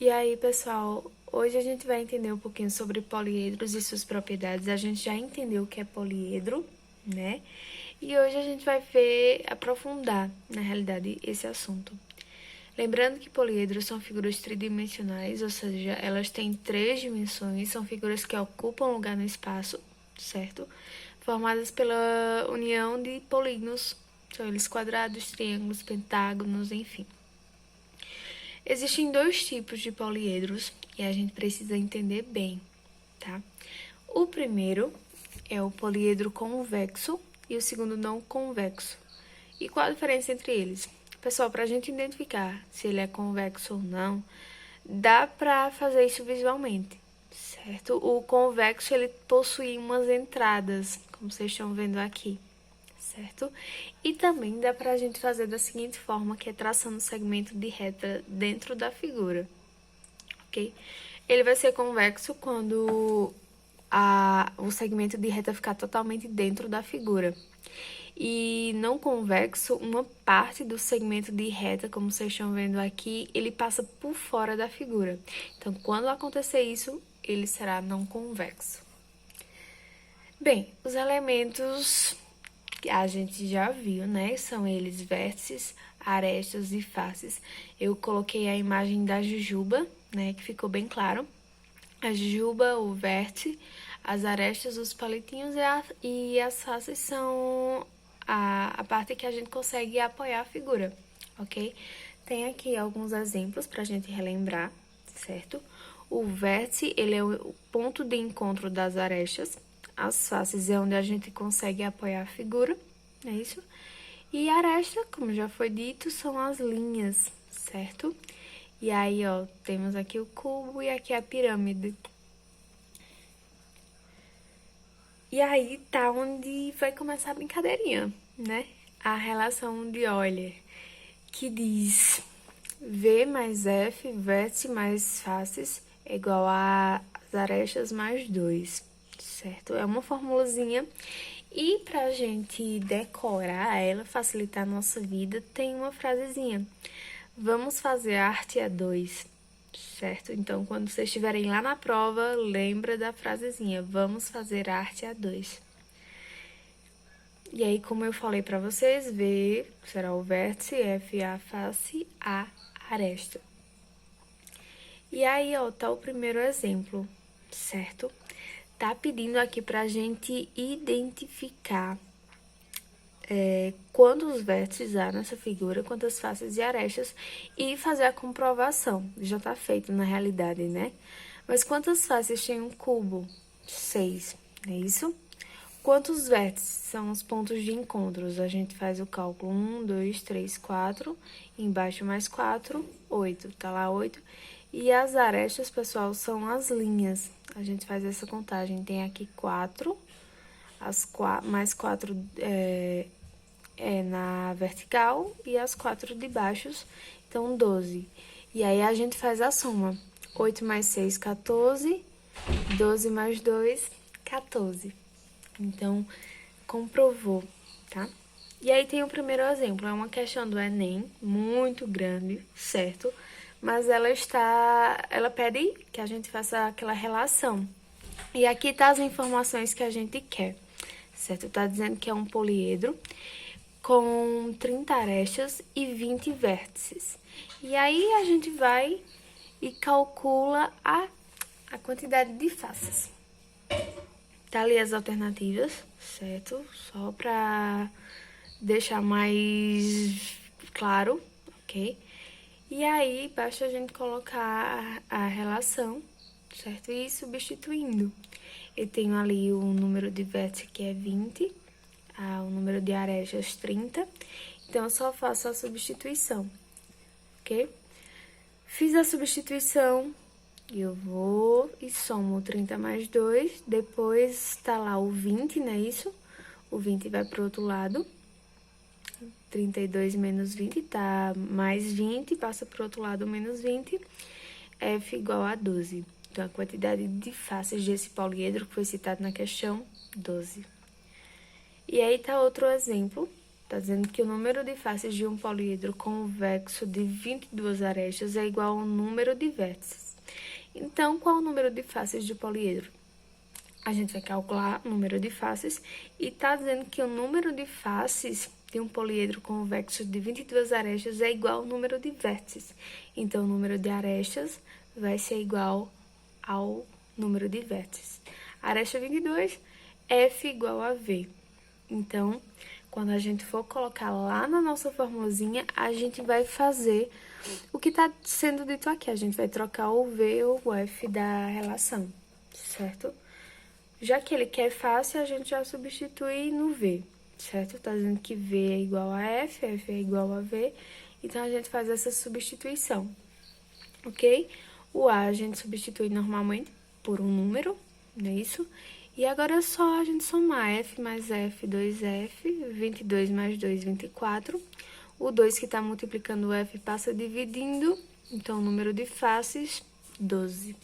E aí, pessoal, hoje a gente vai entender um pouquinho sobre poliedros e suas propriedades. A gente já entendeu o que é poliedro, né? E hoje a gente vai aprofundar, na realidade, esse assunto. Lembrando que poliedros são figuras tridimensionais, ou seja, elas têm 3 dimensões, são figuras que ocupam lugar no espaço, certo? Formadas pela união de polígonos, são eles quadrados, triângulos, pentágonos, enfim. Existem 2 tipos de poliedros e a gente precisa entender bem, tá? O primeiro é o poliedro convexo e o segundo não convexo. E qual a diferença entre eles? Pessoal, para a gente identificar se ele é convexo ou não, dá para fazer isso visualmente, certo? O convexo, ele possui umas entradas, como vocês estão vendo aqui, certo? E também dá para a gente fazer da seguinte forma, que é traçando o segmento de reta dentro da figura, ok? Ele vai ser convexo quando o segmento de reta ficar totalmente dentro da figura. E não convexo, uma parte do segmento de reta, como vocês estão vendo aqui, ele passa por fora da figura. Então, quando acontecer isso, ele será não convexo. Bem, os elementos que a gente já viu, né? São eles vértices, arestas e faces. Eu coloquei a imagem da jujuba, né? Que ficou bem claro. A jujuba, o vértice, as arestas, os palitinhos e as faces são a parte que a gente consegue apoiar a figura, ok? Tem aqui alguns exemplos para a gente relembrar, certo? O vértice, ele é o ponto de encontro das arestas. As faces é onde a gente consegue apoiar a figura, não é isso? E a aresta, como já foi dito, são as linhas, certo? E aí, ó, temos aqui o cubo e aqui a pirâmide. E aí tá onde vai começar a brincadeirinha, né? A relação de Euler, que diz V mais F, vértice mais faces, é igual a as arestas mais 2, certo? É uma formulazinha. E pra gente decorar ela, facilitar a nossa vida, tem uma frasezinha. Vamos fazer arte a 2, certo? Então, quando vocês estiverem lá na prova, lembra da frasezinha. Vamos fazer arte a 2. E aí, como eu falei pra vocês, V será o vértice, F a face, A aresta. E aí, ó, tá o primeiro exemplo, certo? Tá pedindo aqui pra gente identificar quantos vértices há nessa figura, quantas faces e arestas, e fazer a comprovação. Já tá feito na realidade, né? Mas quantas faces tem um cubo? 6, não é isso? Quantos vértices são os pontos de encontros? A gente faz o cálculo 1, 2, 3, 4, embaixo mais 4, 8, tá lá 8. E as arestas, pessoal, são as linhas. A gente faz essa contagem, tem aqui 4, mais 4 na vertical e as 4 de baixo, então 12. E aí a gente faz a soma. 8 mais 6, 14. 12 mais 2, 14. Então, comprovou, tá? E aí tem o primeiro exemplo, é uma questão do Enem, muito grande, certo? Mas ela pede que a gente faça aquela relação. E aqui tá as informações que a gente quer, certo? Tá dizendo que é um poliedro com 30 arestas e 20 vértices. E aí a gente vai e calcula a quantidade de faces. Tá ali as alternativas, certo? Só pra deixar mais claro, ok? E aí, basta a gente colocar a relação, certo? E ir substituindo. Eu tenho ali o número de vértices que é 20, o número de arestas 30. Então, eu só faço a substituição, ok? Fiz a substituição, eu vou e somo 30 mais 2, depois tá lá o 20, não é isso? O 20 vai pro outro lado. 32 menos 20 tá mais 20, passa pro outro lado menos 20, F igual a 12. Então, a quantidade de faces desse poliedro que foi citado na questão, 12. E aí tá outro exemplo, Tá dizendo que o número de faces de um poliedro convexo de 22 arestas é igual ao número de vértices. Então, qual é o número de faces de poliedro? A gente vai calcular o número de faces e tá dizendo que o número de faces de um poliedro convexo de 22 arestas é igual ao número de vértices. Então, o número de arestas vai ser igual ao número de vértices. Aresta 22, F igual a V. Então, quando a gente for colocar lá na nossa formulazinha, a gente vai fazer o que está sendo dito aqui. A gente vai trocar o V ou o F da relação, certo? Já que ele quer fácil, a gente já substitui no V, certo? Tá dizendo que V é igual a F é igual a V, então a gente faz essa substituição, ok? O A a gente substitui normalmente por um número, não é isso? E agora é só a gente somar F mais F, 2F, 22 mais 2, 24. O 2 que está multiplicando o F passa dividindo, então o número de faces, 12.